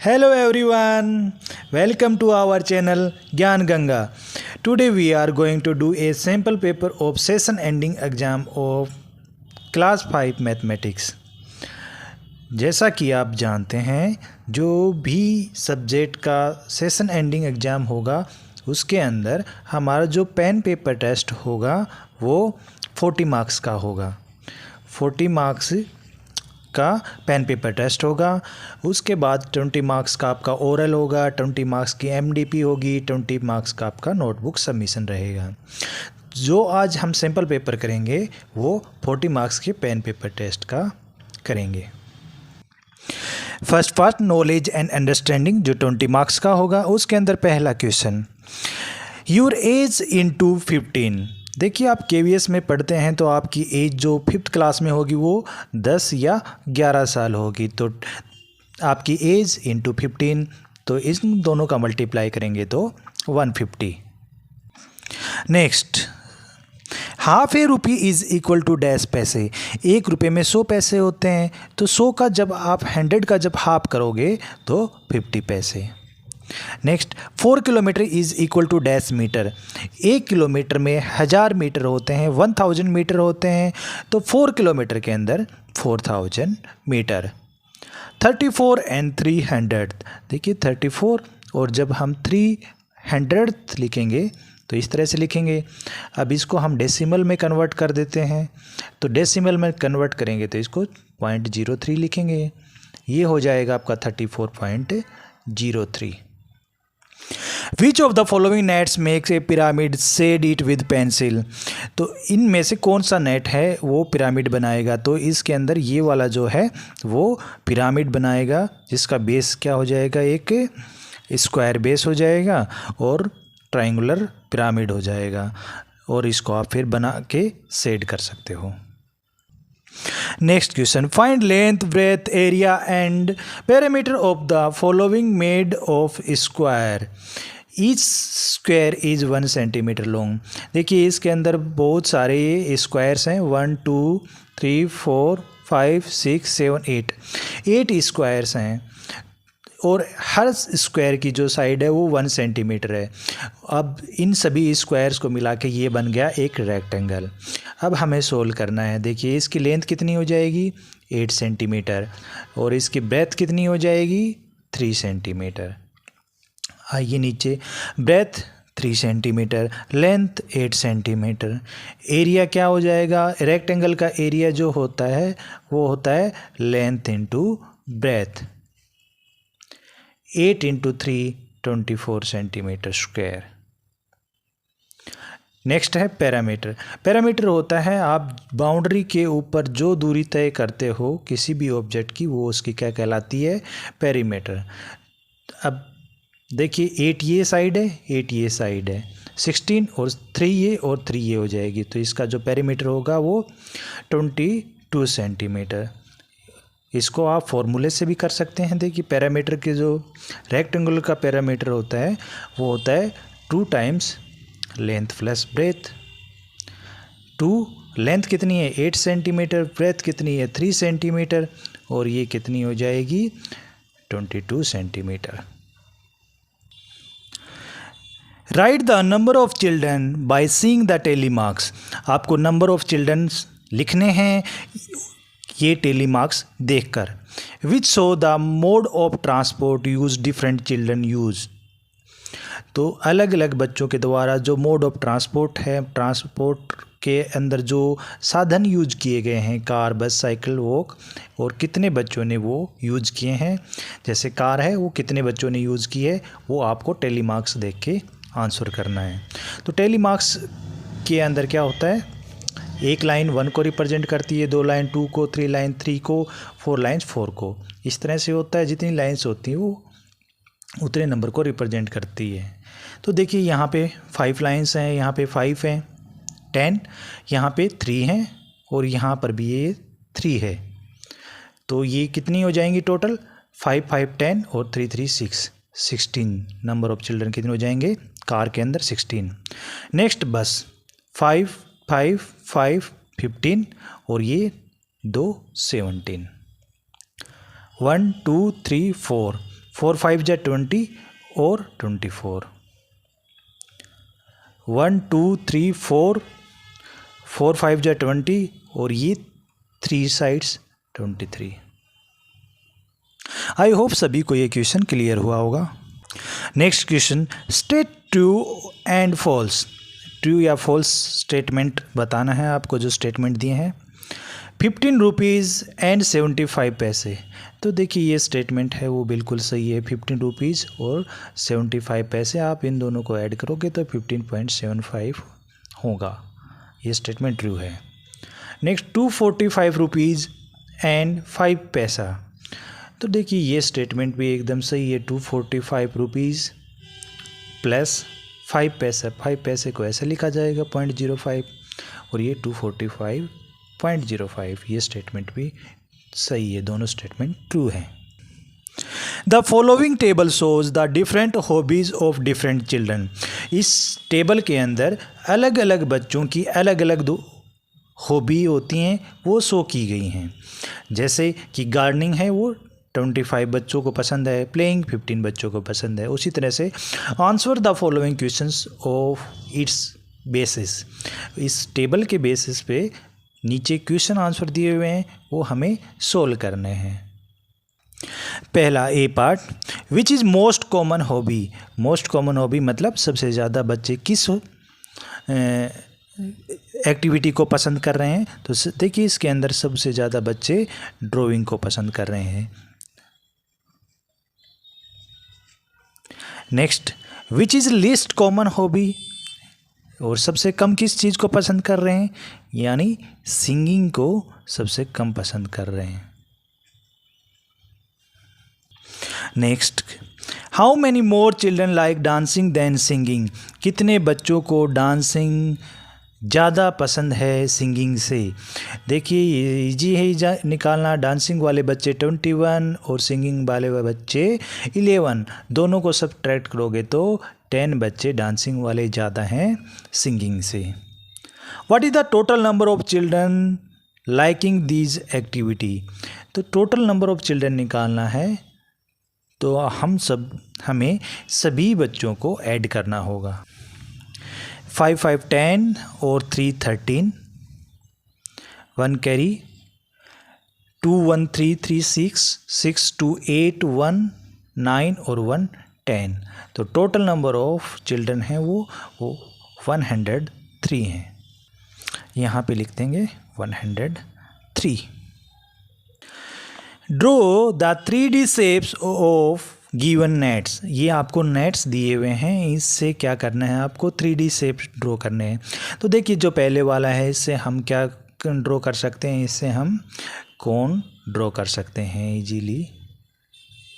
Hello everyone, welcome to our channel Gyan Ganga. Today we are going to do a sample paper of session ending exam of class 5 mathematics. जैसा कि आप जानते हैं जो भी subject का session ending exam होगा उसके अंदर हमारा जो पेन पेपर टेस्ट होगा वो 40 मार्क्स का होगा। 40 मार्क्स का पेन पेपर टेस्ट होगा। उसके बाद 20 मार्क्स का आपका ओरल होगा, 20 मार्क्स की एमडीपी होगी, 20 मार्क्स का आपका नोटबुक सबमिशन रहेगा। जो आज हम सैम्पल पेपर करेंगे वो 40 मार्क्स के पेन पेपर टेस्ट का करेंगे। First part knowledge and understanding जो 20 मार्क्स का होगा, उसके अंदर पहला क्वेश्चन, योर एज इनटू 15। देखिए आप केवीएस में पढ़ते हैं तो आपकी एज जो 5th क्लास में होगी वो 10 या 11 साल होगी। तो आपकी एज इनटू 15, तो इन दोनों का मल्टीप्लाई करेंगे तो 150। Next, half a rupee is equal to dash पैसे। 1 रुपये में 100 पैसे होते हैं, तो 100 का जब आप 100 का जब हाफ करोगे तो 50 पैसे। Next, 4 kilometre is equal to dash metre. 1 kilometre में 1000 मीटर होते हैं, 1000 मीटर होते हैं, तो 4 किलोमीटर के अंदर 4000 मीटर। 34 एंड 300, देखिए 34 और जब हम 300 लिखेंगे तो इस तरह से लिखेंगे। अब इसको हम डेसिमल में कन्वर्ट कर देते हैं, तो डेसिमल में कन्वर्ट करेंगे तो इसको 0.03 लिखेंगे। ये हो जाएगा आपका 34.03। Which of the following nets makes a pyramid, said it with pencil. तो इनमें से कौन सा नेट है वो पिरामिड बनाएगा, तो इसके अंदर ये वाला जो है वो पिरामिड बनाएगा, जिसका बेस क्या हो जाएगा, एक स्क्वायर बेस हो जाएगा और ट्रायंगुलर पिरामिड हो जाएगा, और इसको आप फिर बना के सेड कर सकते हो। Next question, find length, breadth, area and perimeter of the following made of square. Each square is 1 centimetre long. देखिए इसके अंदर बहुत सारे स्क्वायर्स हैं, 1 2 3 4 5 6 7 8 स्क्वायर्स हैं, और हर स्क्वायर की जो साइड है वो 1 सेंटीमीटर है। अब इन सभी स्क्वायर्स को मिला के ये बन गया एक रेक्टेंगल। अब हमें सोल्व करना है। देखिए इसकी लेंथ कितनी हो जाएगी, 8 सेंटीमीटर, और इसकी ब्रेथ कितनी हो जाएगी, 3 सेंटीमीटर। आइए नीचे, breadth 3 centimetre, length 8 centimetre, area क्या हो जाएगा, रेक्टेंगल का एरिया जो होता है वो होता है length into breadth. 8 into 3 24 centimetre square. Next है पैरामीटर। पैरामीटर होता है आप बाउंड्री के ऊपर जो दूरी तय करते हो किसी भी ऑब्जेक्ट की, वो उसकी क्या कहलाती है, पेरीमीटर। अब देखिए 8 ये साइड है, 8 ये साइड है, 16 और 3 ये और 3 ये हो जाएगी, तो इसका जो पेरीमीटर होगा वो 22 सेंटीमीटर। इसको आप फॉर्मूले से भी कर सकते हैं। देखिए पैरामीटर के जो रेक्टेंगुलर का पैरामीटर होता है वो होता है 2 times length plus breadth. 2 length कितनी है, 8 सेंटीमीटर, ब्रेथ कितनी है, 3 सेंटीमीटर, और ये कितनी हो जाएगी, 22 centimetre. Write the number of children by seeing the tally marks. आपको नंबर ऑफ चिल्ड्रन लिखने हैं ये टेली मार्क्स देखकर। Which show the mode of transport use different children use. तो अलग अलग बच्चों के द्वारा जो मोड ऑफ ट्रांसपोर्ट है, ट्रांसपोर्ट के अंदर जो साधन यूज किए गए हैं, कार, बस, साइकिल, वॉक, और कितने बच्चों ने वो यूज किए हैं। जैसे कार है वो कितने बच्चों ने यूज़ की है, वो आपको टेली मार्क्स देख के आंसर करना है। तो टेली मार्क्स के अंदर क्या होता है, 1 लाइन 1 को रिप्रेजेंट करती है, 2 लाइन 2 को, 3 लाइन 3 को, 4 लाइन्स 4 को। इस तरह से होता है, जितनी लाइन्स होती हैं वो उतने नंबर को रिप्रेजेंट करती है। तो देखिए यहाँ पे 5 लाइन्स हैं, यहाँ पे 5 हैं, 10, यहाँ पे 3 हैं, और यहाँ पर भी ये 3 है। तो ये कितनी हो जाएंगी टोटल, 5 5 10 और 3 3 6 16 नंबर ऑफ चिल्ड्रन कितने हो जाएंगे कार के अंदर, 16। नेक्स्ट बस 5 5 5 15 और ये 2 17। 1 2 3 4 4 5 जा 20 और 24, 1 2 3 4, 4 5 जा 20 और ये 3 साइड्स 23। आई होप सभी को ये क्वेश्चन क्लियर हुआ होगा। Next question, state true and false. True या फॉल्स स्टेटमेंट बताना है आपको। जो स्टेटमेंट दिए हैं 15 रुपीज़ एंड 75 पैसे। तो देखिए ये स्टेटमेंट है वो बिल्कुल सही है। 15 रुपीज़ और 75 पैसे, आप इन दोनों को ऐड करोगे तो 15.75 होगा। ये स्टेटमेंट ट्रू है। नेक्स्ट 245 रुपीज़ एंड 5 पैसा। तो देखिए ये स्टेटमेंट भी एकदम सही है। 245 रुपीज़ प्लस 5 पैसा, 5 पैसे को ऐसे लिखा जाएगा 0.05 और ये 245.05। ये स्टेटमेंट भी सही है, दोनों स्टेटमेंट ट्रू हैं। The following table shows the different hobbies of different children. इस टेबल के अंदर अलग अलग बच्चों की अलग अलग हॉबी होती हैं, वो शो की गई हैं। जैसे कि गार्डनिंग है वो 25 बच्चों को पसंद है, प्लेइंग 15 बच्चों को पसंद है। उसी तरह से answer the following questions of its basis. इस टेबल के बेसिस पे नीचे क्वेश्चन आंसर दिए हुए हैं, वो हमें सोल्व करने हैं। पहला A part, which is most common hobby. Most common hobby मतलब सबसे ज़्यादा बच्चे किस एक्टिविटी को पसंद कर रहे हैं। तो देखिए इसके अंदर सबसे ज़्यादा बच्चे ड्राइंग को पसंद कर रहे हैं। Next, which is least common hobby. और सबसे कम किस चीज़ को पसंद कर रहे हैं, यानी सिंगिंग को सबसे कम पसंद कर रहे हैं। Next, how many more children like dancing than singing. कितने बच्चों को डांसिंग ज़्यादा पसंद है सिंगिंग से। देखिए इजी है निकालना। डांसिंग वाले बच्चे 21 और सिंगिंग वाले बच्चे 11, दोनों को सब्ट्रैक्ट करोगे तो 10 बच्चे डांसिंग वाले ज़्यादा हैं सिंगिंग से। What is the total number of children liking these activity. तो टोटल नंबर ऑफ चिल्ड्रन निकालना है तो हमें सभी बच्चों को ऐड करना होगा। 5 5 10 और 3 13, 1 कैरी, 2 1 3 3 6, 6 2 8, 1 9 और 1 10। तो टोटल नंबर ऑफ चिल्ड्रन हैं वो 103 हैं। यहाँ पे लिख देंगे 103। Draw the 3D shapes of given nets. ये आपको नेट्स दिए हुए हैं, इससे क्या करना है आपको 3D शेप ड्रॉ करने हैं। तो देखिए जो पहले वाला है इससे हम क्या ड्रॉ कर सकते हैं, इससे हम कोन ड्रॉ कर सकते हैं इजीली।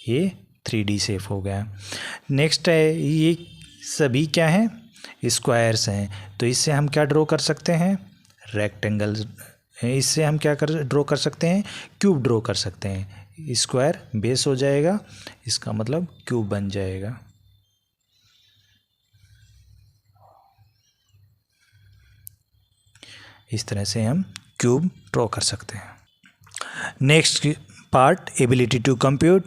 ये 3D शेप हो गया। नेक्स्ट है ये सभी क्या हैं, स्क्वायर्स हैं, तो इससे हम क्या ड्रॉ कर सकते हैं, रेक्टेंगल। इससे हम क्या ड्रॉ कर सकते हैं, क्यूब ड्रॉ कर सकते हैं। स्क्वायर बेस हो जाएगा, इसका मतलब क्यूब बन जाएगा। इस तरह से हम क्यूब ड्रॉ कर सकते हैं। Next part, ability to compute,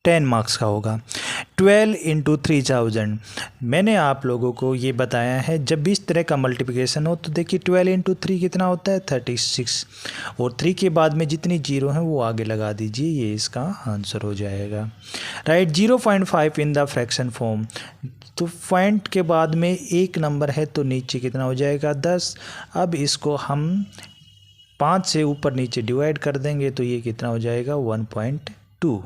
10 marks का होगा। 12 × 3000। मैंने आप लोगों को ये बताया है जब भी इस तरह का मल्टीप्लिकेशन हो तो देखिए 12 × 3 कितना होता है 36, और 3 के बाद में जितनी जीरो हैं वो आगे लगा दीजिए, ये इसका आंसर हो जाएगा। Right 0.5 in the fraction form. तो पॉइंट के बाद में एक नंबर है तो नीचे कितना हो जाएगा 10। अब इसको हम 5 से ऊपर नीचे डिवाइड कर देंगे तो ये कितना हो जाएगा 1.2।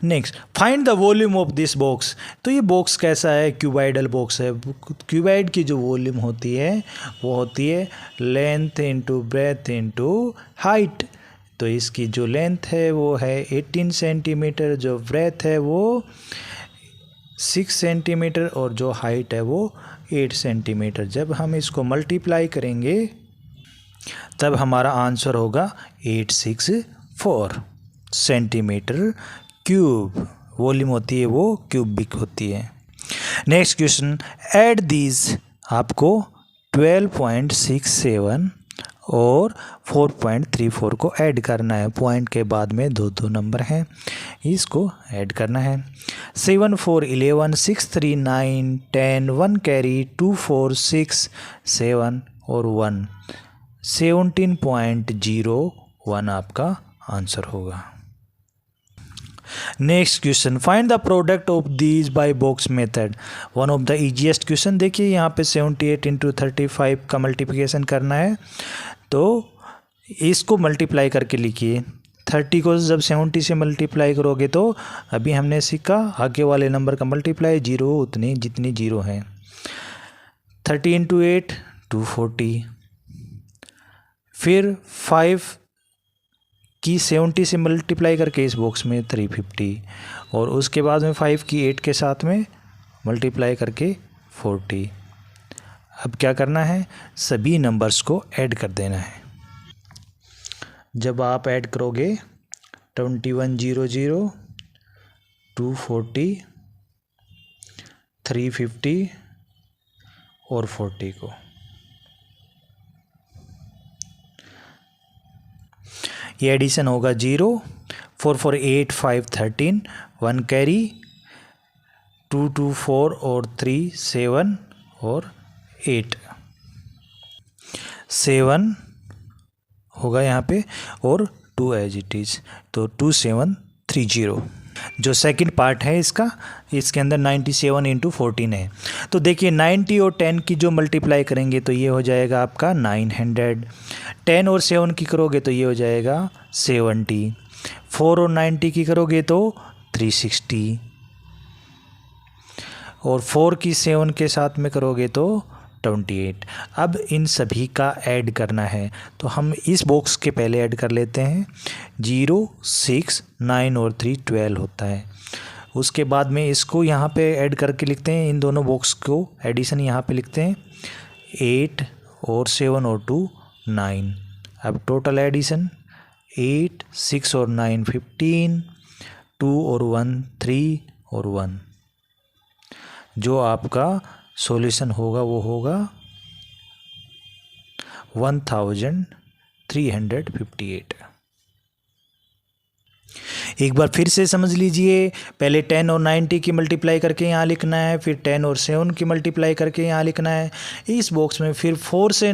Next, find the volume of this box. तो ये बॉक्स कैसा है, क्यूबाइडल बॉक्स है। क्यूबाइड की जो वॉल्यूम होती है वो होती है length into breadth into height. तो इसकी जो लेंथ है वो है 18 सेंटीमीटर, जो ब्रेथ है वो 6 सेंटीमीटर और जो हाइट है वो 8 सेंटीमीटर। जब हम इसको मल्टीप्लाई करेंगे तब हमारा आंसर होगा 864 सेंटीमीटर क्यूब। वॉल्यूम होती है वो क्यूबिक होती है। Next question, add these. आपको 12.67 और 4.34 को ऐड करना है। पॉइंट के बाद में दो दो नंबर हैं, इसको ऐड करना है। 7 4 11 6 3 9 10 1 कैरी 2 4 6 7 और 1 17.01 आपका आंसर होगा। Next question, find the product of these by box method. One of the easiest question. देखिए यहाँ पे 78 इंटू 35 का मल्टीप्लिकेशन करना है, तो इसको मल्टीप्लाई करके लिखिए। 30 को जब 70 से मल्टीप्लाई करोगे तो अभी हमने सीखा आगे वाले नंबर का मल्टीप्लाई, जीरो उतनी जितनी जीरो हैं। 30 इंटू 8 240, फिर 5 की 70 से मल्टीप्लाई करके इस बॉक्स में 350, और उसके बाद में 5 की 8 के साथ में मल्टीप्लाई करके 40। अब क्या करना है, सभी नंबर्स को ऐड कर देना है। जब आप ऐड करोगे 2100, 240, 350 और 40 को, ये एडिशन होगा 0 4 4 8 5 13 1 कैरी 2 2 4 और 3 7 और 8 7 होगा यहाँ पे और 2 एज इट इज़, तो 2730। जो सेकंड पार्ट है इसका, इसके अंदर 97 इंटू 14 है। तो देखिए 90 और 10 की जो मल्टीप्लाई करेंगे तो ये हो जाएगा आपका 900। 10 और 7 की करोगे तो ये हो जाएगा 70। 4 और 90 की करोगे तो 360, और 4 की 7 के साथ में करोगे तो 28। अब इन सभी का ऐड करना है, तो हम इस बॉक्स के पहले ऐड कर लेते हैं। 0 6 9 और 3 12 होता है। उसके बाद में इसको यहाँ पे ऐड करके लिखते हैं, इन दोनों बॉक्स को एडिशन यहाँ पे लिखते हैं। 8 और 7 और 2 9। अब टोटल एडिशन 8 6 और 9 15, 2 और 1 3 और 1। जो आपका सॉल्यूशन होगा वो होगा 1358। एक बार फिर से समझ लीजिए, पहले 10 और 90 की मल्टीप्लाई करके यहाँ लिखना है, फिर 10 और 7 की मल्टीप्लाई करके यहाँ लिखना है इस बॉक्स में, फिर 4 से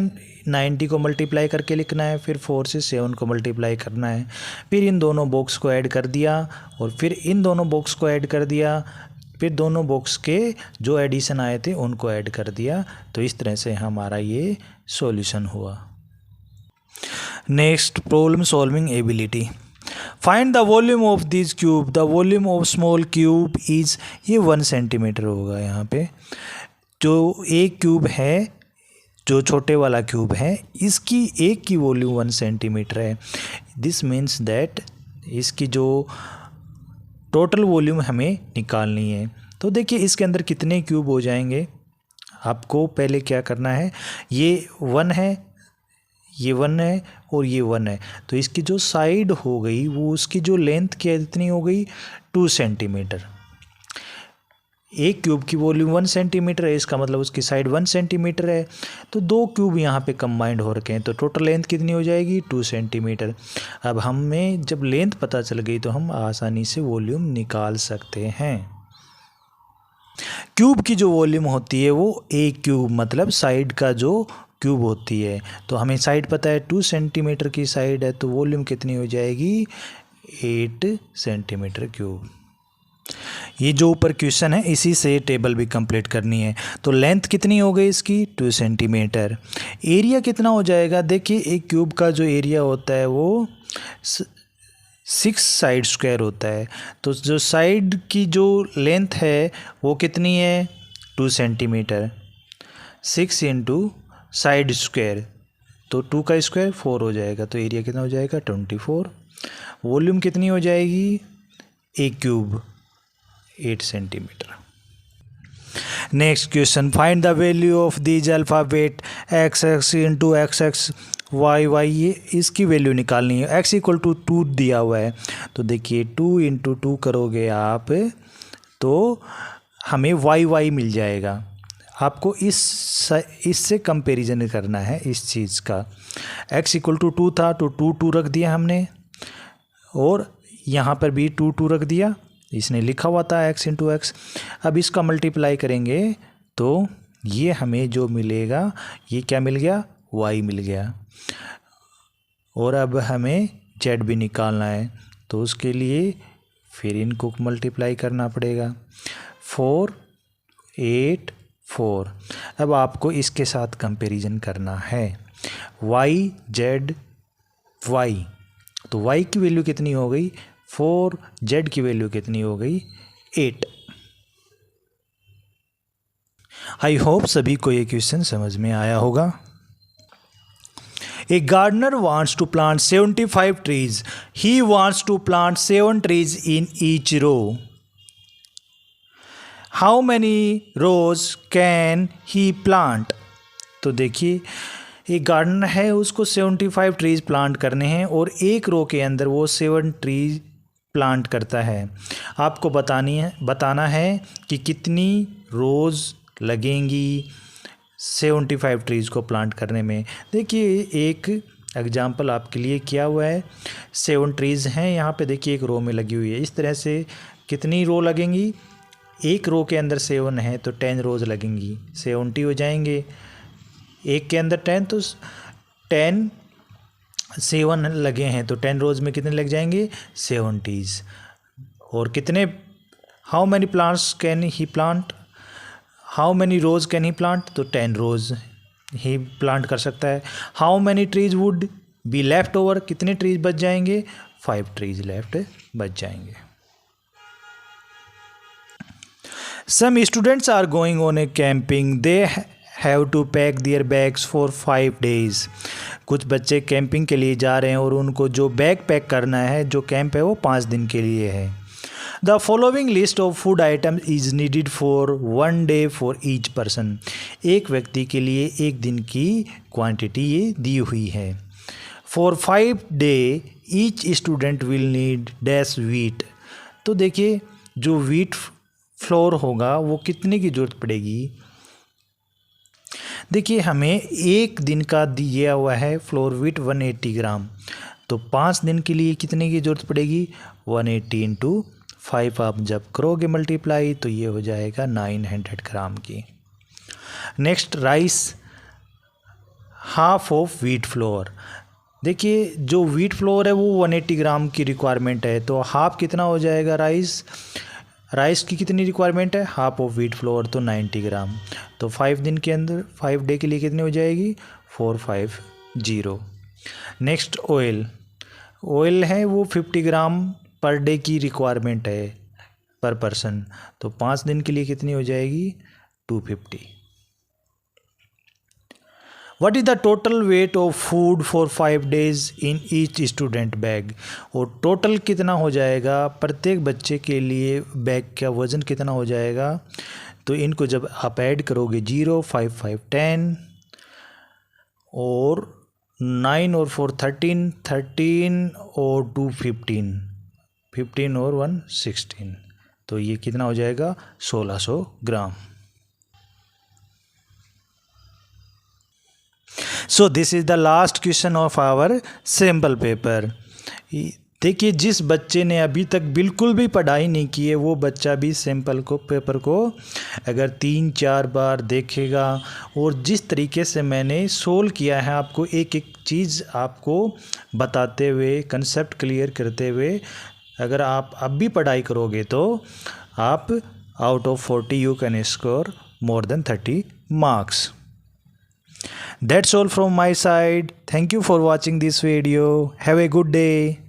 90 को मल्टीप्लाई करके लिखना है, फिर 4 से 7 को मल्टीप्लाई करना है, फिर इन दोनों बॉक्स को ऐड कर दिया, और फिर इन दोनों बॉक्स को ऐड कर दिया, फिर दोनों बॉक्स के जो एडिशन आए थे उनको ऐड कर दिया। तो इस तरह से हमारा ये सॉल्यूशन हुआ। Next, problem solving ability. Find the volume of this cube. The volume of small cube is, ये 1 सेंटीमीटर होगा। यहाँ पे जो एक क्यूब है, जो छोटे वाला क्यूब है, इसकी एक की वॉल्यूम 1 सेंटीमीटर है। दिस मीन्स दैट इसकी जो टोटल वॉल्यूम हमें निकालनी है। तो देखिए इसके अंदर कितने क्यूब हो जाएंगे, आपको पहले क्या करना है, ये 1 है, ये 1 है और ये 1 है, तो इसकी जो साइड हो गई वो उसकी जो लेंथ कितनी हो गई 2 सेंटीमीटर। एक क्यूब की वॉल्यूम 1 सेंटीमीटर है, इसका मतलब उसकी साइड 1 सेंटीमीटर है। तो दो क्यूब यहाँ पे कंबाइंड हो रखे हैं, तो टोटल लेंथ कितनी हो जाएगी 2 सेंटीमीटर। अब हमें जब लेंथ पता चल गई तो हम आसानी से वॉल्यूम निकाल सकते हैं। क्यूब की जो वॉल्यूम होती है वो एक क्यूब मतलब साइड का जो क्यूब होती है, तो हमें साइड पता है 2 सेंटीमीटर की साइड है, तो वॉल्यूम कितनी हो जाएगी 8 सेंटीमीटर क्यूब। ये जो ऊपर क्वेश्चन है इसी से टेबल भी कंप्लीट करनी है। तो लेंथ कितनी हो गई इसकी 2 सेंटीमीटर। एरिया कितना हो जाएगा, देखिए एक क्यूब का जो एरिया होता है वो 6 साइड स्क्वायर होता है, तो जो साइड की जो लेंथ है वो कितनी है 2 सेंटीमीटर। 6 इंटू साइड स्क्वायर, तो 2 का स्क्वायर 4 हो जाएगा, तो एरिया कितना हो जाएगा 24। वॉल्यूम कितनी हो जाएगी एक cube 8 centimetre. Next question, find the value of these alphabet X X into X X Y Y, ये इसकी वैल्यू निकालनी है। x इक्वल टू 2 दिया हुआ है, तो देखिए 2 इंटू 2 करोगे आप तो हमें वाई वाई मिल जाएगा। आपको इससे कंपैरिजन करना है इस चीज़ का। x इक्वल टू 2 था तो 2 रख दिया हमने, और यहाँ पर भी 2 रख दिया, इसने लिखा हुआ था x इंटू एक्स। अब इसका मल्टीप्लाई करेंगे तो ये हमें जो मिलेगा, ये क्या मिल गया, y मिल गया। और अब हमें z भी निकालना है, तो उसके लिए फिर इनको मल्टीप्लाई करना पड़ेगा। 4 8 4। अब आपको इसके साथ कंपैरिजन करना है y z y, तो y की वैल्यू कितनी हो गई 4, z की वैल्यू कितनी हो गई 8। आई होप सभी को ये क्वेश्चन समझ में आया होगा। A gardener wants to plant 75 trees. He wants to plant 7 trees in each row. How many rows can he plant? तो देखिए, एक गार्डनर है, उसको 75 ट्रीज प्लांट करने हैं और एक रो के अंदर वो 7 ट्रीज प्लांट करता है। आपको बताना है कि कितनी रोज़ लगेंगी 75 ट्रीज़ को प्लांट करने में। देखिए, एक एग्जांपल आपके लिए किया हुआ है। 7 ट्रीज़ हैं यहाँ पे, देखिए एक रो में लगी हुई है। इस तरह से कितनी रो लगेंगी, एक रो के अंदर 7 है तो 10 रोज़ लगेंगी, 70 हो जाएंगे। एक के अंदर 10 तो 10 7 लगे हैं तो 10 रोज़ में कितने लग जाएंगे 70s। और कितने, how many plants can he plant, how many rose can he plant, तो 10 रोज ही प्लांट कर सकता है। How many trees would be left over, कितने ट्रीज बच जाएंगे 5 ट्रीज लेफ्ट बच जाएंगे। Some students are going on a camping, they have to pack their bags for 5 days। कुछ बच्चे कैंपिंग के लिए जा रहे हैं और उनको जो बैग पैक करना है, जो कैंप है वो 5 दिन के लिए है। The following list of food items is needed for 1 day for each person। एक व्यक्ति के लिए एक दिन की क्वांटिटी ये दी हुई है। For 5 day each student will need dash wheat। तो देखिए, जो wheat फ्लोर होगा वो कितने की ज़रूरत पड़ेगी। देखिए, हमें एक दिन का दिया हुआ है फ्लोर व्हीट 180 ग्राम, तो 5 दिन के लिए कितने की ज़रूरत पड़ेगी 180 इंटू 5। आप जब करोगे मल्टीप्लाई तो ये हो जाएगा 900 ग्राम की। Next, rice half of wheat flour. देखिए, जो व्हीट फ्लोर है वो 180 ग्राम की रिक्वायरमेंट है, तो हाफ कितना हो जाएगा राइस की कितनी रिक्वायरमेंट है, हाफ ऑफ व्हीट फ्लोर तो 90 ग्राम। तो 5 दिन के अंदर 5 डे के लिए कितनी हो जाएगी 450। नेक्स्ट, ऑयल है वो 50 ग्राम पर डे की रिक्वायरमेंट है पर पर्सन, तो 5 दिन के लिए कितनी हो जाएगी 250। What is the total weight of food for 5 days in each student bag. और टोटल कितना हो जाएगा प्रत्येक बच्चे के लिए, बैग का वज़न कितना हो जाएगा, तो इनको जब आप ऐड करोगे 0 5 5 10 और 9 और 4 13 13 और 2 15 और 1 16, तो ये कितना हो जाएगा 1600 gram. So this is the last question of our sample paper. देखिए, जिस बच्चे ने अभी तक बिल्कुल भी पढ़ाई नहीं की है वो बच्चा भी सैम्पल पेपर को अगर 3-4 बार देखेगा और जिस तरीके से मैंने सोल्व किया है, आपको एक एक चीज़ आपको बताते हुए, कंसेप्ट क्लियर करते हुए, अगर आप अब भी पढ़ाई करोगे तो आप out of 40 you can score more than 30 marks. That's all from my side. Thank you for watching this video. Have a good day.